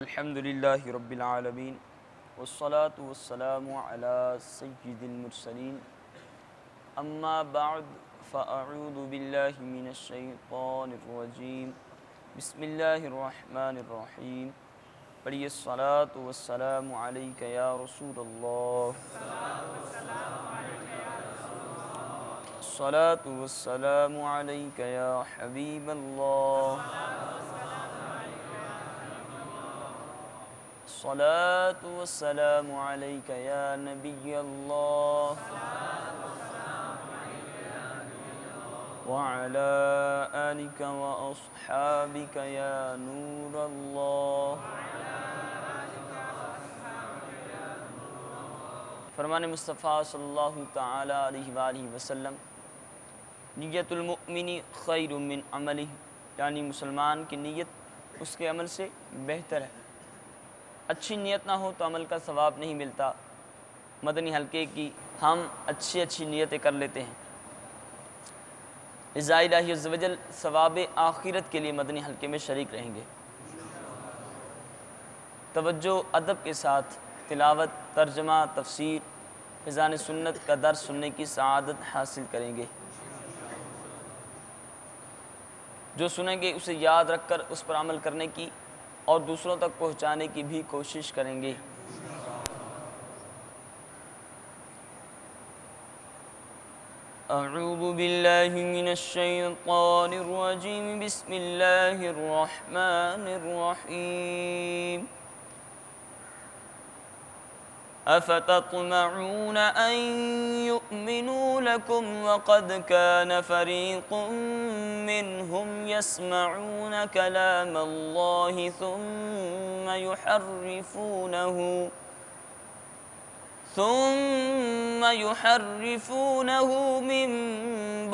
الحمد لله رب العالمين والصلاة والسلام على سيد المرسلين أما بعد فأعوذ بالله من الشيطان الرجيم بسم الله الرحمن الرحيم پڑھیے الصلاة والسلام عليك يا رسول الله الصلاة والسلام عليك يا حبيب الله الصلاة والسلام عليك يا نبي الله وعلى آلك وأصحابك يا نور الله. فرمان مصطفیٰ صلی اللہ تعالی علیہ وآلہ وسلم، نیت المؤمن خیر من عملہ، یعنی مسلمان کی نیت اس کے عمل سے بہتر ہے. اچھی نیت نہ ہو تو عمل کا ثواب نہیں ملتا. مدنی حلقے کی ہم اچھی نیتیں کر لیتے ہیں. رضا الہی عز و جل ثواب آخرت کے لیے مدنی حلقے میں شریک رہیں گے. توجہ ادب کے ساتھ تلاوت، ترجمہ، تفسیر، فیضان سنت کا درس سننے کی سعادت حاصل کریں گے. جو سنیں گے اسے یاد رکھ کر اس پر عمل کرنے کی اور دوسروں تک پہنچانے کی بھی کوشش کریں گے. اعوذ باللہ من الشیطان الرجیم بسم اللہ الرحمن الرحیم. افتطمعون ان يؤمنوا لكم وقد كان فريق منهم يسمعون كلام الله ثم يحرفونه من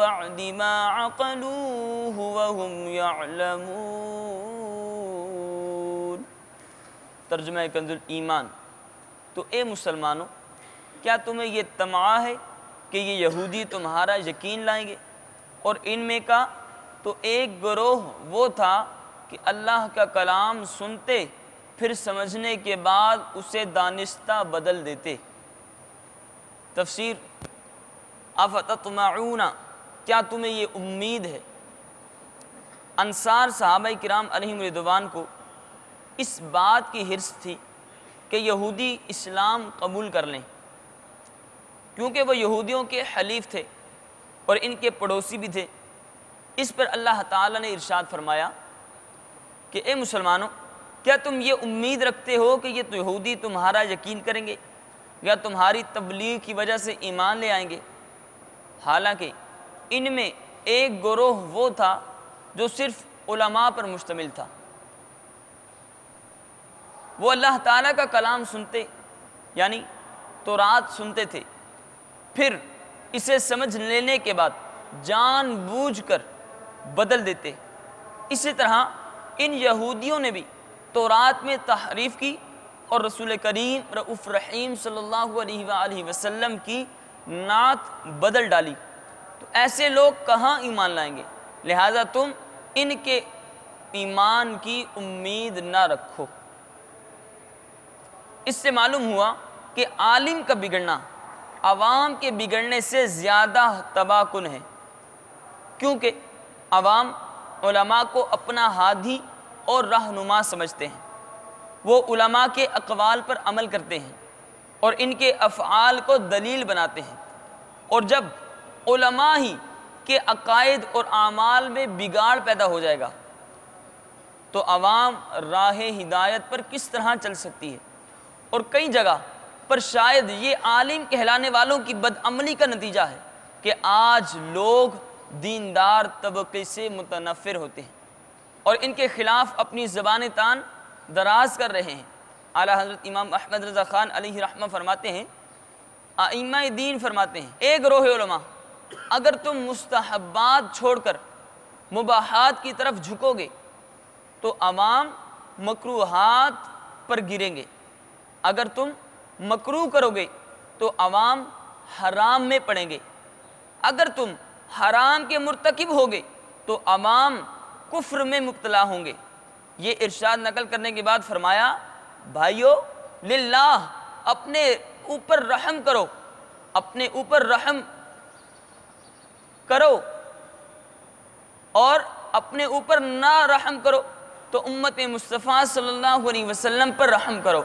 بعد ما عقلوه وهم يعلمون. ترجمہ کنز الایمان. تو اے مسلمانوں، کیا تمہیں یہ طمع ہے کہ یہ یہودی تمہارا یقین لائیں گے؟ اور ان میں کا تو ایک گروہ وہ تھا کہ اللہ کا کلام سنتے پھر سمجھنے کے بعد اسے دانستہ بدل دیتے. تفسیر: افتطمعون، کیا تمہیں یہ امید ہے؟ انصار صحابہ کرام علیہم رضوان کو اس بات کی حرص تھی کہ یہودی اسلام قبول کر لیں، کیونکہ وہ یہودیوں کے حلیف تھے اور ان کے پڑوسی بھی تھے. اس پر اللہ تعالیٰ نے ارشاد فرمایا کہ اے مسلمانوں، کیا تم یہ امید رکھتے ہو کہ یہ یہودی تمہارا یقین کریں گے یا تمہاری تبلیغ کی وجہ سے ایمان لے آئیں گے؟ حالانکہ ان میں ایک گروہ وہ تھا جو صرف علماء پر مشتمل تھا. وہ اللہ تعالیٰ کا کلام سنتے، یعنی تورات سنتے تھے، پھر اسے سمجھ لینے کے بعد جان بوجھ کر بدل دیتے. اسی طرح ان یہودیوں نے بھی تورات میں تحریف کی اور رسول کریم رؤوف رحیم صلی اللہ علیہ وآلہ وسلم کی نعت بدل ڈالی. تو ایسے لوگ کہاں ایمان لائیں گے؟ لہذا تم ان کے ایمان کی امید نہ رکھو. اس سے معلوم ہوا کہ عالم کا بگڑنا عوام کے بگڑنے سے زیادہ تباہ کن ہے، کیونکہ عوام علماء کو اپنا ہادی اور رہنما سمجھتے ہیں. وہ علماء کے اقوال پر عمل کرتے ہیں اور ان کے افعال کو دلیل بناتے ہیں. اور جب علماء ہی کے عقائد اور اعمال میں بگاڑ پیدا ہو جائے گا تو عوام راہ ہدایت پر کس طرح چل سکتی ہے؟ اور کئی جگہ پر شاید یہ عالم کہلانے والوں کی بدعملی کا نتیجہ ہے کہ آج لوگ دیندار طبقے سے متنفر ہوتے ہیں اور ان کے خلاف اپنی زبان تان دراز کر رہے ہیں. اعلیٰ حضرت امام احمد رضا خان علیہ رحمہ فرماتے ہیں، ائمہ دین فرماتے ہیں، اے گروہ علماء، اگر تم مستحبات چھوڑ کر مباحات کی طرف جھکو گے تو عوام مکروہات پر گریں گے. اگر تم مکروہ کرو گے تو عوام حرام میں پڑیں گے. اگر تم حرام کے مرتکب ہوگے تو عوام کفر میں مبتلا ہوں گے. یہ ارشاد نقل کرنے کے بعد فرمایا بھائیو للہ، اپنے اوپر رحم کرو، اپنے اوپر رحم کرو اور اپنے اوپر نہ رحم کرو تو امت مصطفیٰ صلی اللہ علیہ وسلم پر رحم کرو،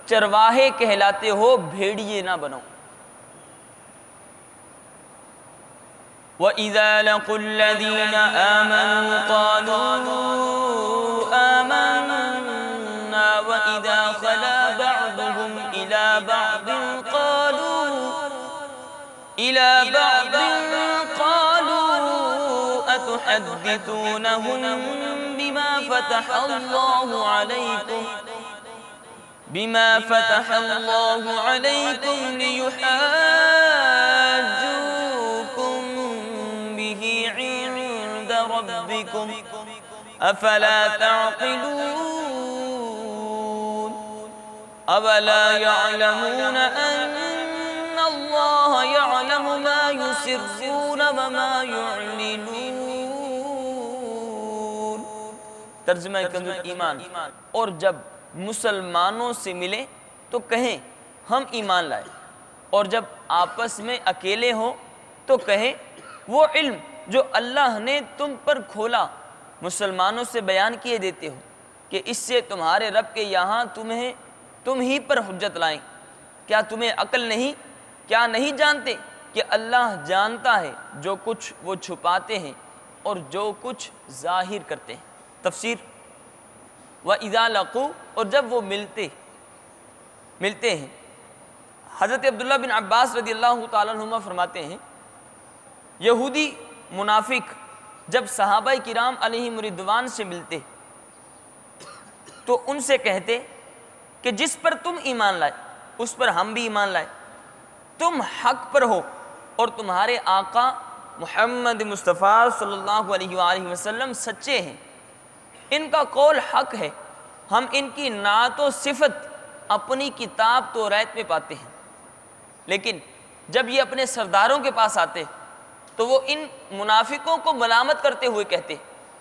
چرواہے کہلاتے ہو، بھیڑیے نہ بنو۔ وَإِذَا لَقُوا الَّذِينَ آمَنُوا قَالُوا آمَنَّا وَإِذَا خَلَا بَعْضُهُمْ إِلَى بعض قالوا أتحدثونهم بما فتح الله عليكم ليحاجوكم به عند ربكم أفلا تعقلون أولا يعلمون أن الله يعلم ما يسرون وما يعلنون۔ ترجمہ کنز ایمان، اور جب مسلمانوں سے ملے تو کہیں ہم ایمان لائے، اور جب آپس میں اکیلے ہوں تو کہیں وہ علم جو اللہ نے تم پر کھولا مسلمانوں سے بیان کیے دیتے ہو کہ اس سے تمہارے رب کے یہاں تم ہی پر حجت لائیں۔ کیا تمہیں عقل نہیں؟ کیا نہیں جانتے کہ اللہ جانتا ہے جو کچھ وہ چھپاتے ہیں اور جو کچھ ظاہر کرتے ہیں۔ تفسیر وَإِذَا لَقُوا، اور جب وہ ملتے ہیں۔ حضرت عبداللہ بن عباس رضی اللہ تعالیٰ عنہما فرماتے ہیں یہودی منافق جب صحابہ کرام علیہم رضوان سے ملتے تو ان سے کہتے کہ جس پر تم ایمان لائے اس پر ہم بھی ایمان لائے، تم حق پر ہو اور تمہارے آقا محمد مصطفیٰ صلی اللہ علیہ وآلہ وسلم سچے ہیں، ان کا قول حق ہے، ہم ان کی نعت و صفت اپنی کتاب توریت میں پاتے ہیں۔ لیکن جب یہ اپنے سرداروں کے پاس آتے تو وہ ان منافقوں کو ملامت کرتے ہوئے کہتے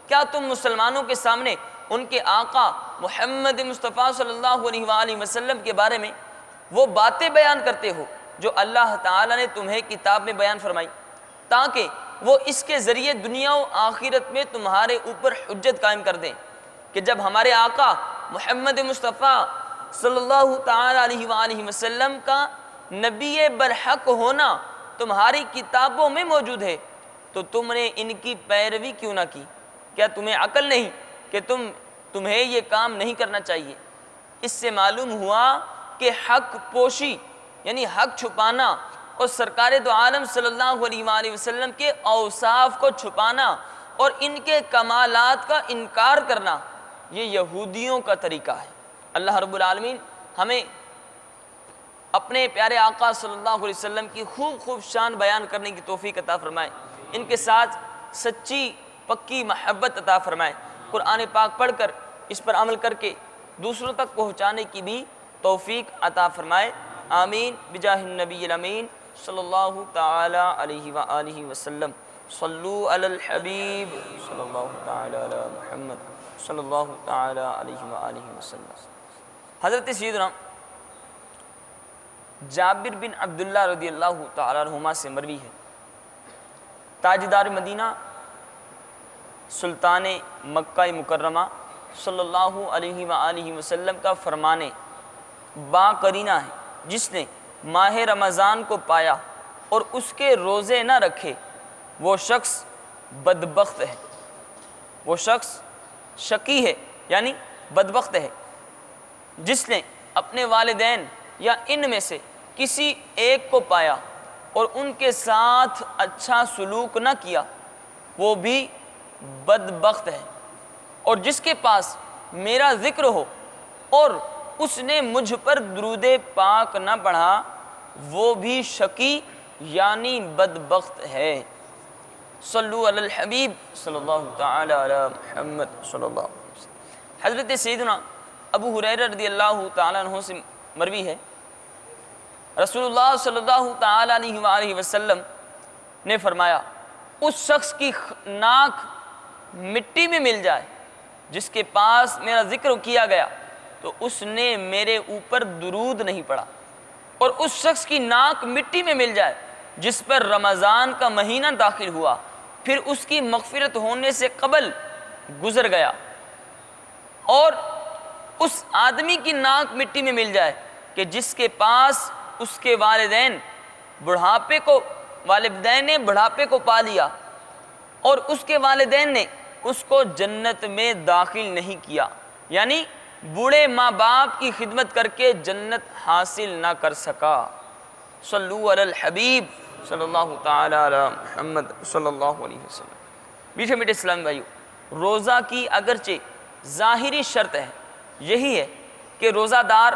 کیا تم مسلمانوں کے سامنے ان کے آقا محمد مصطفیٰ صلی اللہ علیہ وآلہ وسلم کے بارے میں وہ باتیں بیان کرتے ہو جو اللہ تعالیٰ نے تمہیں کتاب میں بیان فرمائی، تاکہ وہ اس کے ذریعے دنیا و آخرت میں تمہارے اوپر حجت قائم کر دیں کہ جب ہمارے آقا محمد مصطفیٰ صلی اللہ تعالیٰ علیہ وآلہ وسلم کا نبی برحق ہونا تمہاری کتابوں میں موجود ہے تو تم نے ان کی پیروی کیوں نہ کی؟ کیا تمہیں عقل نہیں کہ تمہیں یہ کام نہیں کرنا چاہیے؟ اس سے معلوم ہوا کہ حق پوشی یعنی حق چھپانا اور سرکار دو عالم صلی اللہ علیہ وآلہ وسلم کے اوصاف کو چھپانا اور ان کے کمالات کا انکار کرنا یہ یہودیوں کا طریقہ ہے۔ اللہ رب العالمین ہمیں اپنے پیارے آقا صلی اللہ علیہ وسلم کی خوب شان بیان کرنے کی توفیق عطا فرمائے، ان کے ساتھ سچی پکی محبت عطا فرمائے، قرآن پاک پڑھ کر اس پر عمل کر کے دوسروں تک پہنچانے کی بھی توفیق عطا فرمائے، آمین بجاہ النبی الامین صلی اللہ تعالی علیہ وآلہ وسلم۔ صلو علی الحبیب صلی اللہ تعالی علی محمد صلی اللہ تعالی علیہ وآلہ وسلم۔ حضرت سیدنا جابر بن عبداللہ رضی اللہ تعالی عنہما سے مروی ہے، تاجدار مدینہ سلطان مکہ مکرمہ صلی اللہ علیہ وآلہ وسلم کا فرمانے با قرینہ ہے جس نے ماہ رمضان کو پایا اور اس کے روزے نہ رکھے وہ شخص بدبخت ہے، وہ شخص شقی ہے یعنی بدبخت ہے۔ جس نے اپنے والدین یا ان میں سے کسی ایک کو پایا اور ان کے ساتھ اچھا سلوک نہ کیا وہ بھی بدبخت ہے، اور جس کے پاس میرا ذکر ہو اور اس نے مجھ پر درود پاک نہ پڑھا وہ بھی شقی یعنی بدبخت ہے۔ صلو علی الحبیب صلی اللہ تعالی علی محمد صلی اللہ علیہ وسلم۔ حضرت سیدنا ابو ہریرہ رضی اللہ تعالی عنہ سے مروی ہے رسول اللہ صلی اللہ تعالی علیہ وآلہ وسلم نے فرمایا اس شخص کی ناک مٹی میں مل جائے جس کے پاس میرا ذکر کیا گیا تو اس نے میرے اوپر درود نہیں پڑھا، اور اس شخص کی ناک مٹی میں مل جائے جس پر رمضان کا مہینہ داخل ہوا پھر اس کی مغفرت ہونے سے قبل گزر گیا، اور اس آدمی کی ناک مٹی میں مل جائے کہ جس کے پاس اس کے والدین نے بڑھاپے کو پا لیا اور اس کے والدین نے اس کو جنت میں داخل نہیں کیا، یعنی بوڑھے ماں باپ کی خدمت کر کے جنت حاصل نہ کر سکا۔ صلو علی الحبیب صلی اللہ تعالی علی محمد صلی اللہ علیہ وسلم۔ میٹھے میٹھے اسلامی بھائیو، روزہ کی اگرچہ ظاہری شرط ہے، یہی ہے کہ روزہ دار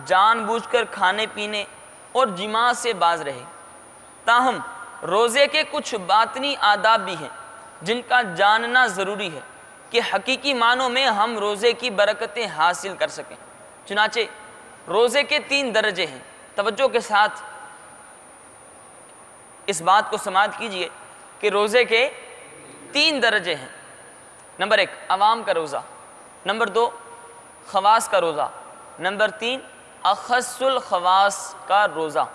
جان بوجھ کر کھانے پینے اور جماع سے باز رہے، تاہم روزے کے کچھ باطنی آداب بھی ہیں جن کا جاننا ضروری ہے کہ حقیقی معنوں میں ہم روزے کی برکتیں حاصل کر سکیں۔ چنانچہ روزے کے 3 درجے ہیں، توجہ کے ساتھ اس بات کو سماعت کیجئے کہ روزے کے 3 درجے ہیں۔ نمبر 1 عوام کا روزہ، نمبر 2 خواص کا روزہ، نمبر 3 اخص الخواص کا روزہ۔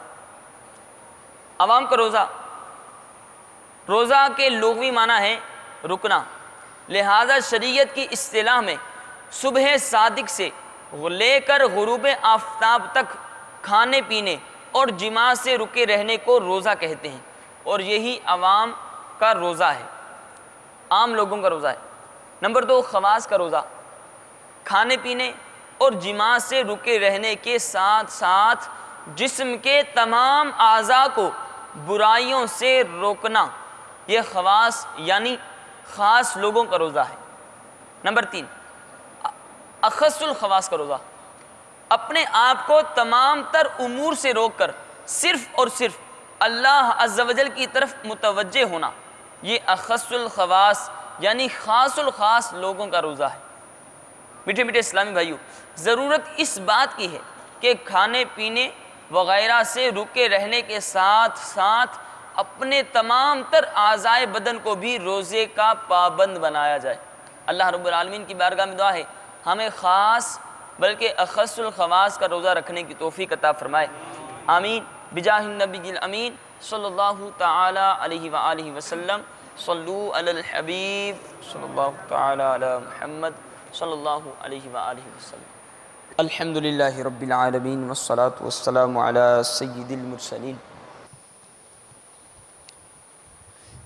عوام کا روزہ، روزہ کے لغوی معنی ہے رکنا، لہذا شریعت کی اصطلاح میں صبح صادق سے لے کر غروب آفتاب تک کھانے پینے اور جماع سے رکے رہنے کو روزہ کہتے ہیں، اور یہی عوام کا روزہ ہے، عام لوگوں کا روزہ ہے۔ نمبر 2 خواص کا روزہ، کھانے پینے اور جماع سے رکے رہنے کے ساتھ ساتھ جسم کے تمام اعضاء کو برائیوں سے روکنا، یہ خواص یعنی خاص لوگوں کا روزہ ہے۔ نمبر 3 اخص الخواص کا روزہ، اپنے آپ کو تمام تر امور سے روک کر صرف اور صرف اللہ عز و جل کی طرف متوجہ ہونا، یہ اخص الخواص یعنی خاص الخاص لوگوں کا روزہ ہے۔ میٹھے میٹھے اسلامی بھائیو، ضرورت اس بات کی ہے کہ کھانے پینے وغیرہ سے رکے رہنے کے ساتھ ساتھ اپنے تمام تر اعضائے بدن کو بھی روزے کا پابند بنایا جائے۔ اللہ رب العالمین کی بارگاہ میں دعا ہے ہمیں خاص بلکہ اخص الخواص کا روزہ رکھنے کی توفیق عطا فرمائے، آمین بجاہ النبی الامین صلی اللہ تعالی علیہ وآلہ وسلم۔ صلو علی الحبیب صلی اللہ تعالی علی محمد صلی اللہ علیہ وآلہ وسلم۔ الحمدللہ رب العالمین والصلاة والسلام علی سید المرسلین۔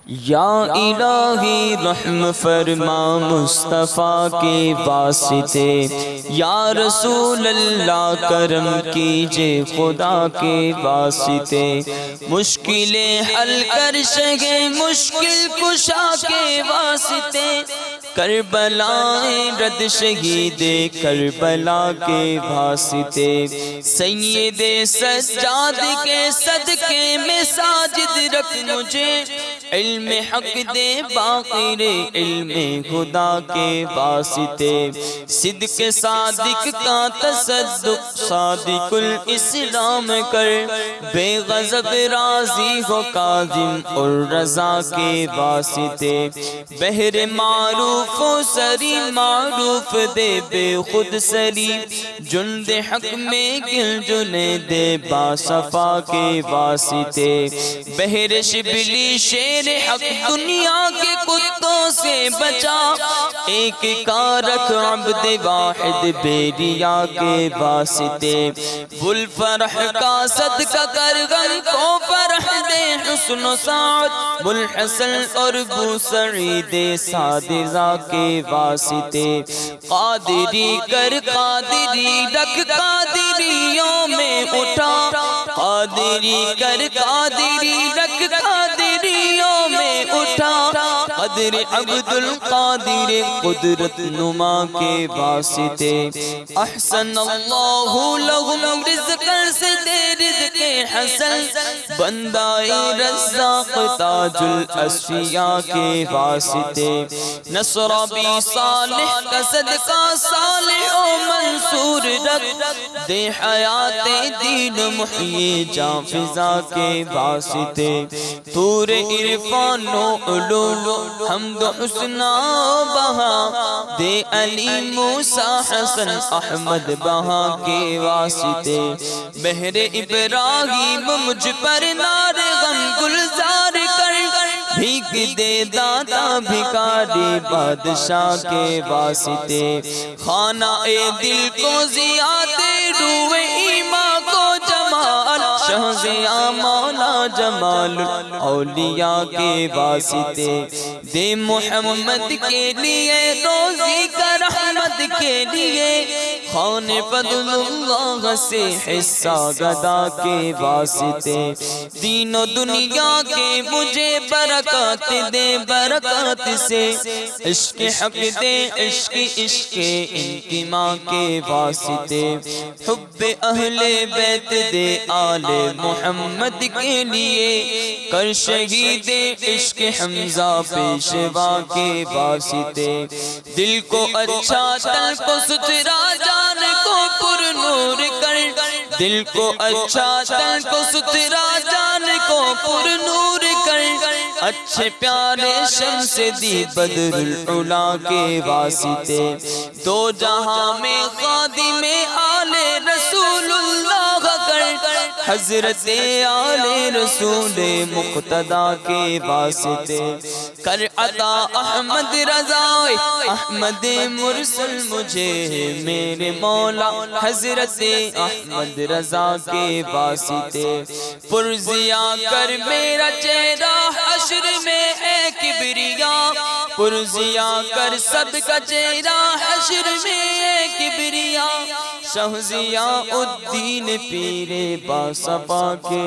یا الہی رحم فرما مصطفیٰ کے واسطے، یا رسول اللہ کرم کیجے خدا کے واسطے، مشکلیں حل کر شگے مشکل کشا کے واسطے، کربلائیں رد شہید کربلا کے واسطے، سید سجاد کے صدقے میں ساجد رکھ مجھے، علم حق دے باقر علم خدا کے واسطے، صدق صادق کا تصدق صادق الاسلام کر، بے غضب راضی ہو کاظم اور رضا کے واسطے، بہر معروف و سری معروف دے بے خود سری، جند حق میں گل جنے دے باصفا کے واسطے، بہر شبلی شیر حق دنیا کے کتوں سے بچا، ایک کا رکھ عبد واحد بیریا کے واسطے، بلفرح کا صدقہ کر غم کو فرح دے حسن و سعد، بلحسن اور بو سعید سادزہ کے واسطے، قادری کر قادری رکھ قادریوں میں اٹھا، قادری کر قادری رکھ قادریوں میں اٹھا، قدر عبد القادر قدرت نما کے واسطے، احسن اللہ لہم رزقا سے دے رزق حسن، بندہ رزاق تاج الاسفیاء کے واسطے، نصر بی صالح کا صدقہ صالح و منصور رکھ، دے حیات دین محیی جان فضا کے واسطے، طور عرفان و علوم حمد و حسنا بہا دے علی موسیٰ حسن احمد بہا کے واسطے بہر ابراہیم مجھ پر نار غم گلزار کر بھیک دے داتا بھکاری بادشاہ کے واسطے خانہ دل کو زیادے روئے ایمان کو جمال شہزیاں مولا جمال اولیاء کے واسطے دے محمد کے لیے روزی کا رحمت کے لیے خان فضل اللہ سے حصہ گدا کے واسطے دین و دنیا کے مجھے برکات دے برکات سے عشق حق دے عشق انتماء کے واسطے حب اہل بیت دے آل محمد کے لیے کر شہید عشق حمزہ پیشوا کے واسطے دل کو اچھا تن کو ستھرا جان کو پر نور کر دل کو اچھا تن کو ستھرا جان کو پر نور کر اچھے پیارے شمس دی بدر العلا کے واسطے دو جہاں میں خادم آل رسول اللہ کر حضرت آل رسول مقتدیٰ کے واسطے کر عطا احمد رضا احمد مرسل مجھے میرے مولا حضرت احمد رضا کے واسطے پرزیا کر میرا چہرہ حشر میں ہے کبریاء پرزیا کر سب کا چہرہ حشر میں ہے کبریاء شہزیاء الدین پیر باصفا کے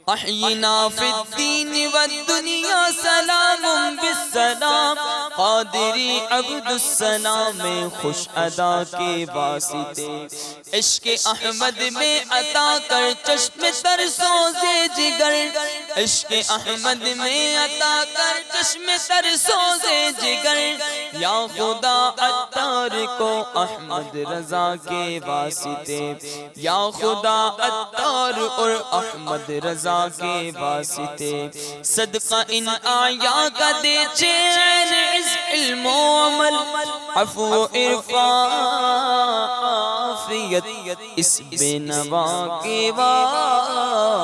احینا فی الدین والدنیا سلام بالسلام قادری عبد السلام میں خوش ادا کے واسطے عشق احمد میں عطا کر چشم تر سوزے جگر عشق احمد میں عطا کر چشم تر سوزے جگر یا خدا عطار کو احمد رضا کے واسطے یا خدا عطار اور احمد رضا کے واسطے صدقہ ان آیا کا دے چین عزق علم و عمل عفو و عرفان عافیت اس بے نوا کے واسطے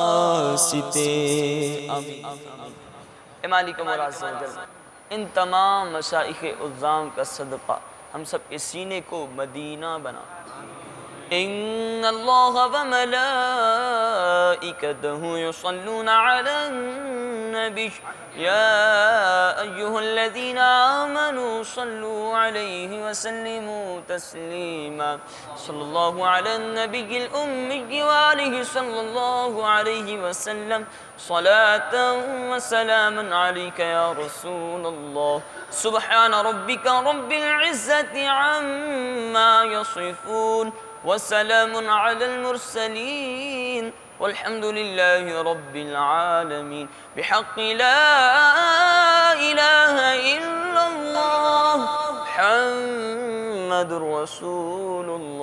مالک مولا عز و جل ان تمام مشائخ عظام کا صدقہ ہم سب کے سینے کو مدینہ بنا إن الله وملائكته يصلون على النبي يا أيها الذين آمنوا صلوا عليه وسلموا تسليما صلى الله على النبي الأمي وآله صلى الله عليه وسلم صلاة وسلاما عليك يا رسول الله سبحان ربك رب العزة عما يصفون وسلام على المرسلين والحمد لله رب العالمين بحق لا إله إلا الله محمد رسول الله